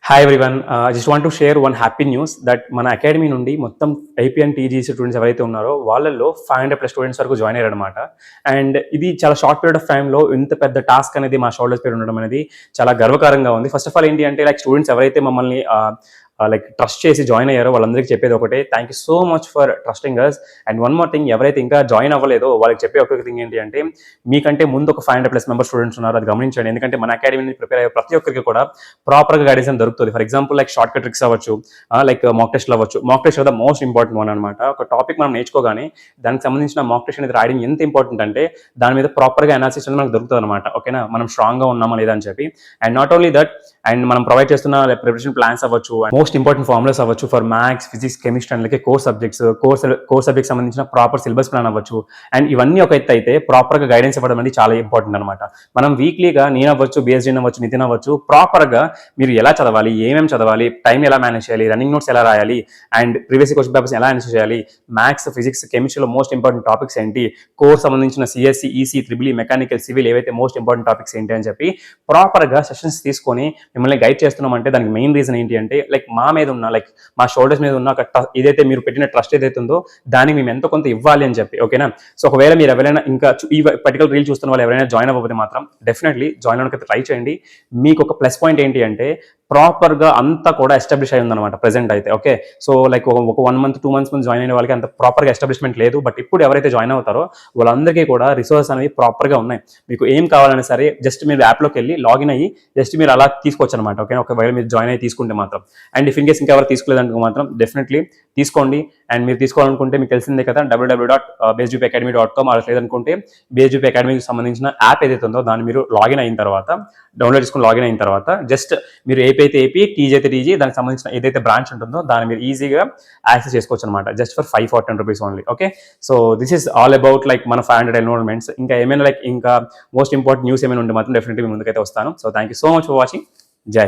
Hi everyone. I just want to share one happy news that మన academy నుండి మొత్తం IP and TGC students ఎవరైతే ఉన్నారో వాళ్ళల్లో 500+ స్టూడెంట్స్ వరకు జాయిన్ అయ్యారనమాట. అండ్ ఇది చాలా షార్ట్ పీరియడ్ ఆఫ్ టైంలో ఇంత పెద్ద టాస్క్ అనేది మా షోల్డర్స్ పైన ఉండడం అనేది చాలా గర్వకారంగా ఉంది. ఫస్ట్ ఆఫ్ ఆల్ ఏంటి అంటే లైక్ స్టూడెంట్స్ ఎవరైతే మమ్మల్ని లైక్ ట్రస్ట్ చేసి జాయిన్ అయ్యారో వాళ్ళందరికీ చెప్పేది ఒకటే, thank you so much for trusting us. And one more thing, ఎవరైతే ఇంకా జాయిన్ అవ్వలేదో వాళ్ళకి చెప్పే ఒక థింగ్ ఏంటి అంటే, మీకంటే ముందు ఒక 500+ మెంబర్ స్టూడెంట్స్ ఉన్నారు, అది గమనించండి. ఎందుకంటే మన అకాడమీ ప్రిపేర్ అయ్యే ప్రతి ఒక్కరికి కూడా ప్రాపర్గా గైడెన్స్ అని దొరుకుతుంది. For example like short cut tricks అవ్వచ్చు, లైక్ మాక్ టెస్ట్లు అవ్వచ్చు. Mock test the most important one అనమాట. ఒక టాపిక్ మనం నేర్చుకోగానే దానికి సంబంధించిన మాక్ టెస్ట్ అనేది రాయడం ఎంత ఇంపార్టెంట్ అంటే దాని మీద ప్రాపర్గా అనాలిసిస్ అనేది మనకు దొరుకుతుంది అనమాట. ఓకేనా, మనం స్ట్రాంగ్గా ఉన్నామా లేదా అని చెప్పి. And not only that, and మనం ప్రొవైడ్ చేస్తున్న ప్రిపరేషన్ ప్లాన్స్ అవ్వచ్చు, మోస్ట్ ఇంపార్టెంట్ ఫార్ములాస్ అవ్వచ్చు for maths, physics, chemistry and core subjects, core subject సంబంధించిన ప్రాపర్ సిలబస్ ప్లాన్ అవ్వచ్చు. అండ్ ఇవన్నీ ఒక ఎత్తు అయితే ప్రాపర్గా గైడెన్స్ ఇవ్వడం అనేది చాలా ఇంపార్టెంట్ అనమాట. మనం వీక్లీగా నేను అవ్వచ్చు, బిఎస్డీ అవ్వచ్చు, నితిన్ అవ్వచ్చు, ప్రాపర్గా మీరు ఎలా చదవాలి, ఏమేమి చదవాలి, టైం ఎలా మేనేజ్ చేయాలి, రన్నింగ్ నోట్స్ ఎలా రాయాలి, అండ్ ప్రీవియస్ క్వశ్చన్ పేపర్స్ ఎలా ఆన్సర్ చేయాలి, మ్యాథ్స్, ఫిజిక్స్, కెమిస్ట్రీలో మోస్ట్ ఇంపార్టెంట్ టాపిక్స్ ఏంటి, కోర్ సంబంధించిన CSC, EC, triple, mechanical, civil ఏవైతే మోస్ట్ ఇంపార్టెంట్ టాపిక్స్ ఏంటి అని చెప్పి ప్రాపర్గా సెషన్స్ తీసుకొని మిమ్మల్ని గైడ్ చేస్తున్నామంటే దానికి మెయిన్ రీజన్ ఏంటి అంటే లైక్ మా మీద ఉన్న, లైక్ మా షోల్డర్స్ మీద ఉన్న ఏదైతే మీరు పెట్టిన ట్రస్ట్ ఏదైతే ఉందో దానికి మేము ఎంతో కొంత ఇవ్వాలి అని చెప్పి. ఓకేనా, సో ఒకవేళ మీరు ఎవరైనా ఇంకా ఈ పర్టికులర్ రీల్ చూస్తున్న వాళ్ళు ఎవరైనా జాయిన్ అవ్వకపోతే మాత్రం డెఫినెట్లీ జాయిన్ అవ్వడానికి ట్రై చేయండి. మీకు ఒక ప్లస్ పాయింట్ ఏంటి అంటే ప్రాపర్గా అంతా కూడా ఎస్టాబ్లిష్ అయి ఉందన్నమాట ప్రెసెంట్ అయితే. ఓకే, సో లైక్ ఒక 1 month 2 months ముందు జాయిన్ అయిన వాళ్ళకి అంత ప్రాపర్గా ఎస్టాబ్లిష్మెంట్ లేదు. బట్ ఇప్పుడు ఎవరైతే జాయిన్ అవుతారో వాళ్ళందరికీ కూడా రిసోర్సెస్ అనేవి ప్రాపర్గా ఉన్నాయి. మీకు ఏం కావాలన్నా సరే జస్ట్ మీరు యాప్లోకి వెళ్ళి లాగిన్ అయ్యి జస్ట్ మీరు అలా తీసుకోవచ్చు అనమాట. ఓకే, ఒకవేళ మీరు జాయిన్ అయ్యి తీసుకుంటే మాత్రం. అండ్ ఇఫ్ ఇన్ కేస్ ఇంకెవరు తీసుకోలేదంటే మాత్రం డెఫినెట్లీ తీసుకోండి. అండ్ మీరు తీసుకోవాలనుకుంటే మీకు తెలిసిందే కదా, www.basegpacademy.com. అలా లేదనుకుంటే బేస్జీపీ అకాడమీకి సంబంధించిన యాప్ ఏదైతే ఉందో దాన్ని మీరు లాగిన్ అయిన తర్వాత, డౌన్లోడ్ చేసుకుని లాగిన్ అయిన తర్వాత జస్ట్ మీరు ఏపీ అయితే ఏపీ, టీజీ అయితే టీజీ, దానికి సంబంధించిన ఏదైతే బ్రాంచ్ ఉంటుందో దాన్ని మీరు ఈజీగా యాక్సెస్ చేసుకోవచ్చు అనమాట. Just for 510 rupees only. Okay, so this is all about like మన 500 ఎన్రోల్మెంట్స్. ఇంకా ఏమైనా లైక్ ఇంకా మోస్ట్ ఇంపార్టెంట్ న్యూస్ ఏమైనా ఉంటే మాత్రం డెఫినెట్లీ మీ ముందుకైతే వస్తాను. So thank you so much for watching. జై హింద్.